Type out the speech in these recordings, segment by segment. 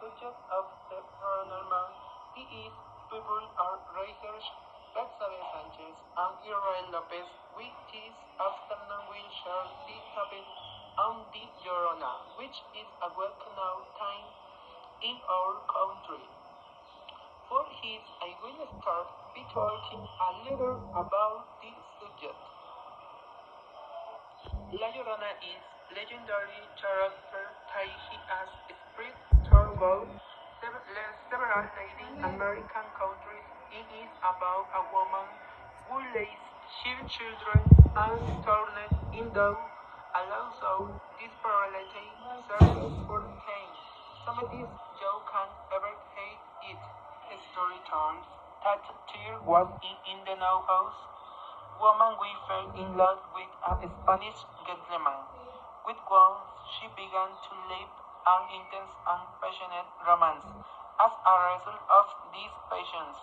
subject of the paranormal is people are research Betzabe Sánchez and López. With this afternoon we share the topic on the llorona, which is a well-known time in our country. For this, I will start by talking a little about the subject. La Llorona is legendary character tied as spirit throughout several Latin American countries. It is about a woman who lays her children and turned into a lawsuit disparity service for pain. Some of these you can ever hate it. Story turns that there was in the now house woman we fell in love with a Spanish gentleman. With whom she began to live an intense and passionate romance. As a result of these passions,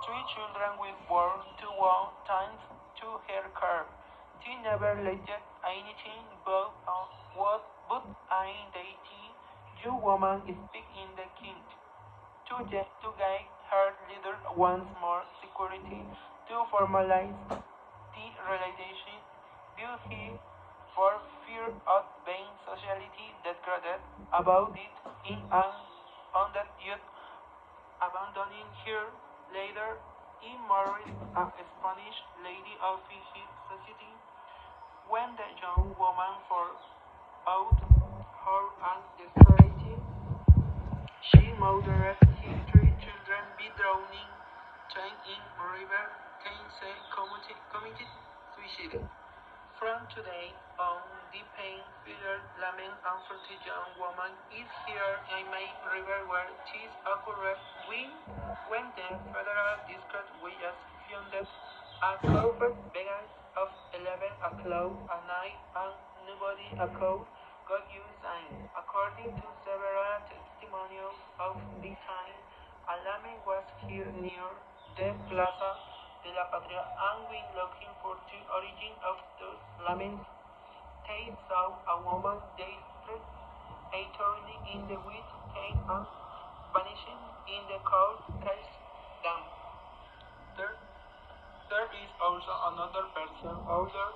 three children were born to one thanks to her care. She never let anything but an deity. You woman speak in the king. To guide her leader once more security to formalize the relationship beauty for fear of being society degraded about it in an under youth abandoning her later he married a Spanish lady of his society when the young woman for out her and desperation she murdered his three children by drowning ten in river Tennessee committed suicide. From today on, the pain, fear, lament, and for the young woman is here in my river where this occurred when the federal district was founded. A corporate began of 11 o'clock at night and nobody got you signed. According to several testimonials of the time, a lament was here near the Plaza de la Patria and when looking for the origin of those laments, they saw a woman they struck, a turning in the wheat cane and vanishing in the cold cast dam. There is also another person older,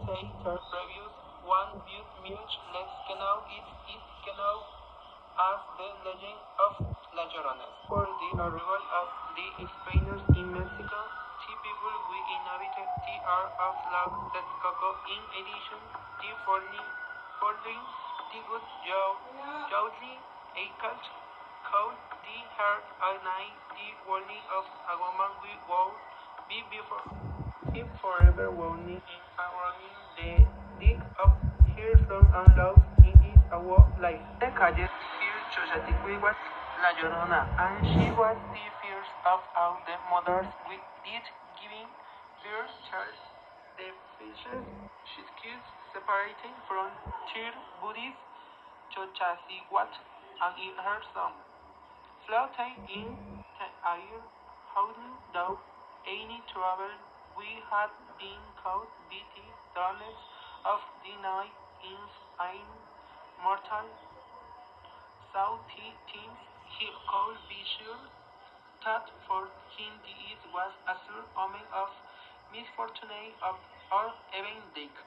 say their previous one viewed much less canoe it canoe as the legend of La Llorona. For the arrival of the Spaniards in Mexico, the people we inhabited the art of La Texcoco in addition, the following the good Jowdy, a cult called the heart at night, the warning of a woman we will be before him forever warning and warning the dick of her son and love in his award life. The Calles here society was La Llorona, and she was the first of all the mothers with it giving birth child. The fishes she kids separating from her bodies Chochasiwat and in her son. Floating in the air, holding down any trouble we had been caught by the darkness of the night in ein mortal. So he thinks he could be sure that for him this was a sure omen of misfortune or even death.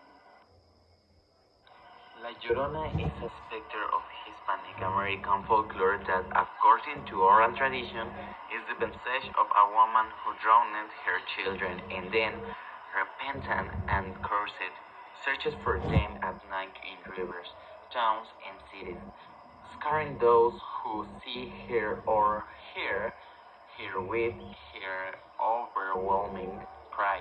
La Llorona is a specter of Hispanic American folklore that, according to oral tradition, is the visage of a woman who drowned her children and then, repentant and cursed, searches for them at night in rivers, towns, and cities, scaring those who see her or hear her with her overwhelming cry.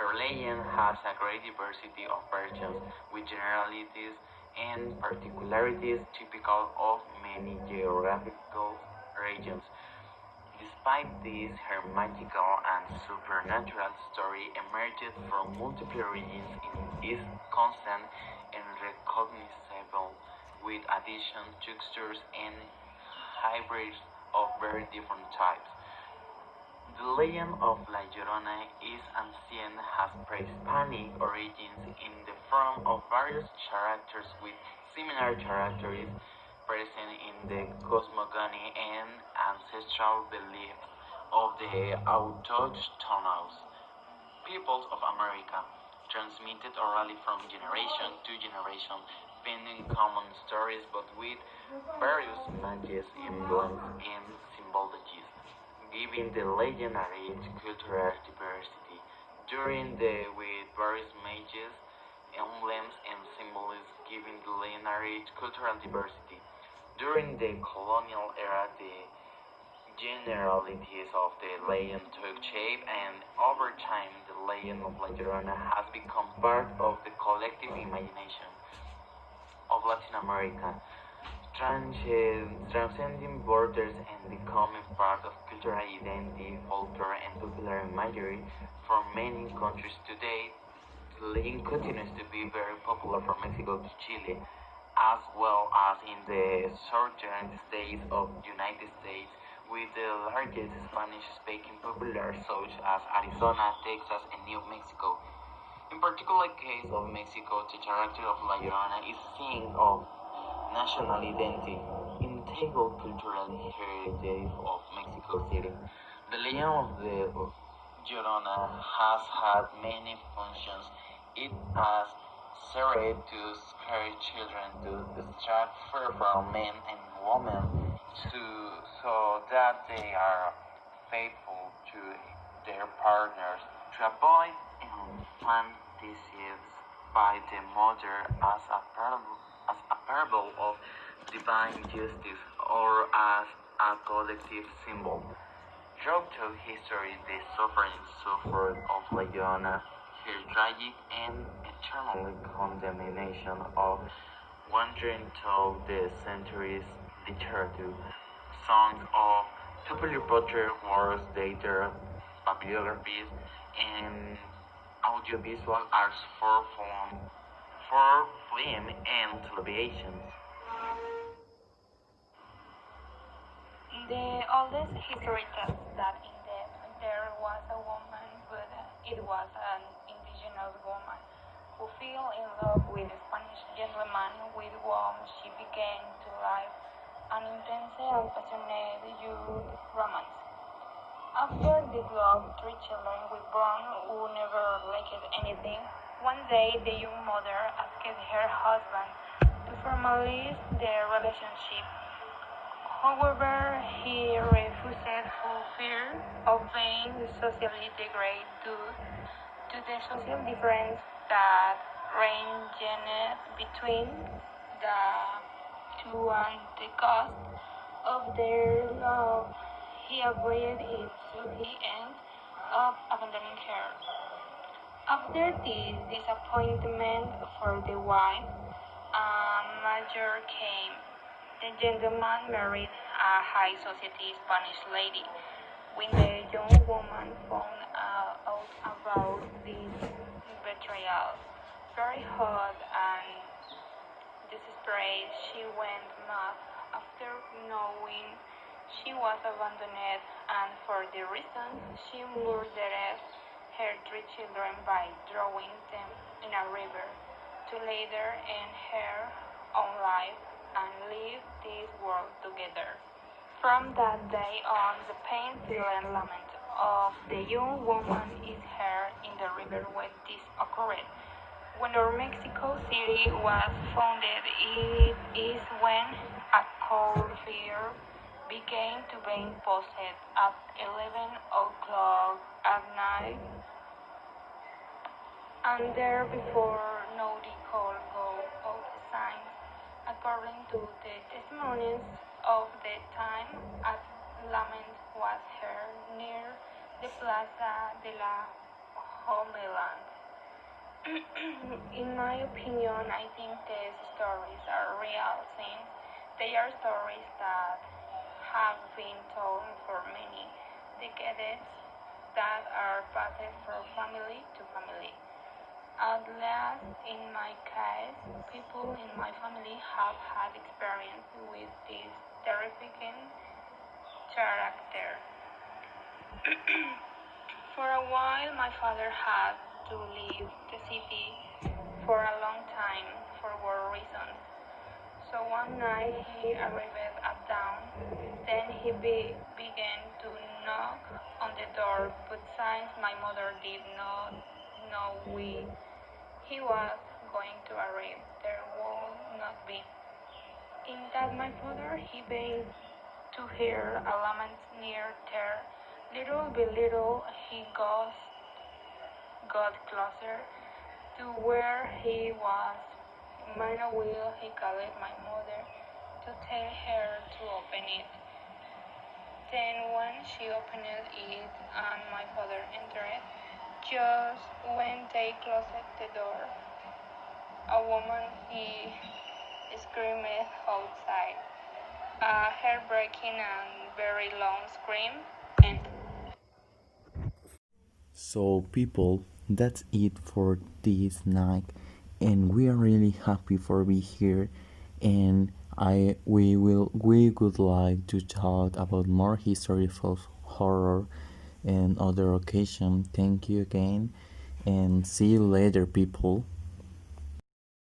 Her legend has a great diversity of versions, with generalities and particularities typical of many geographical regions. Despite this, her magical and supernatural story emerged from multiple regions and is constant and recognizable, with additions, textures, and hybrids of very different types. The legend of La Llorona is ancient, has pre-Hispanic origins in the form of various characters with similar characteristics, present in the cosmogony and ancestral beliefs of the autochthonous peoples of America, transmitted orally from generation to generation, pending common stories but with various images, emblems, and symbologies, giving the legendary cultural diversity. During the with various images, emblems, and symbols, giving the legendary cultural diversity. During the colonial era, the generalities of the legend took shape, and over time, the legend of La Llorona has become part of the collective imagination of Latin America, transcending borders and becoming part of cultural identity, folklore, and popular imagery for many countries today. The legend continues to be very popular from Mexico to Chile, as well as in the southern states of United States, with the largest Spanish-speaking population such as Arizona, Texas, and New Mexico. In particular case of Mexico, the character of La Llorona is seen of national identity, integral cultural heritage of Mexico City. The legend of the Llorona has had many functions. It has served to scare children, to distract fear from men and women, so that they are faithful to their partners, to avoid fantasies by the mother as a parable of divine justice or as a collective symbol. Throughout history, the suffering suffered of La Llorona, her tragic and eternal condemnation of wandering through the centuries, literature, songs of popular poetry, works, theater, bibliographies, and audiovisual arts for film and television. The oldest history tells that in the there was a woman, but it was an indigenous woman who fell in love with a Spanish gentleman with whom she began to live an intense and passionate youth romance. After this love, three children were born who never lacked anything. One day, the young mother asked her husband to formalize their relationship. However, he refused for fear of being socially degraded due to the social difference that reigned between the two and the cost of their love. He agreed it to the end of abandoning her. After this disappointment for the wife, a major came. The gentleman married a high society Spanish lady. When the young woman found out about this betrayal, very hot and desperate, she went mad after knowing she was abandoned, and for the reason she murdered her three children by throwing them in a river to later end her own life and leave this world together. From that day on, the pain-filled lament of the young woman is heard in the river when this occurred. When our Mexico City was founded, it is when a cold fear began to be posted at 11 o'clock at night, and there before no call go out signs. According to the testimonies of the time, a lament was heard near the Plaza de la Homeland. In my opinion, I think these stories are real since they are stories that have been told for many decades that are passed from family to family. At last, in my case, people in my family have had experience with this terrifying character. For a while, my father had to leave the city for a long time for work reasons. So one night he arrived at dawn. Then he began to knock on the door, but since my mother did not know he was going to arrive, there would not be. In that my father he began to hear a lament near there. Little by little he got closer to where he was. Manuel he called my mother to tell her to open it. Then when she opened it and my father entered, just when they closed the door, a woman he screamed outside, a heartbreaking and very long scream, and So, people, that's it for this night, and we are really happy for being here. And we would like to talk about more histories of horror and other occasion. Thank you again, and see you later, people.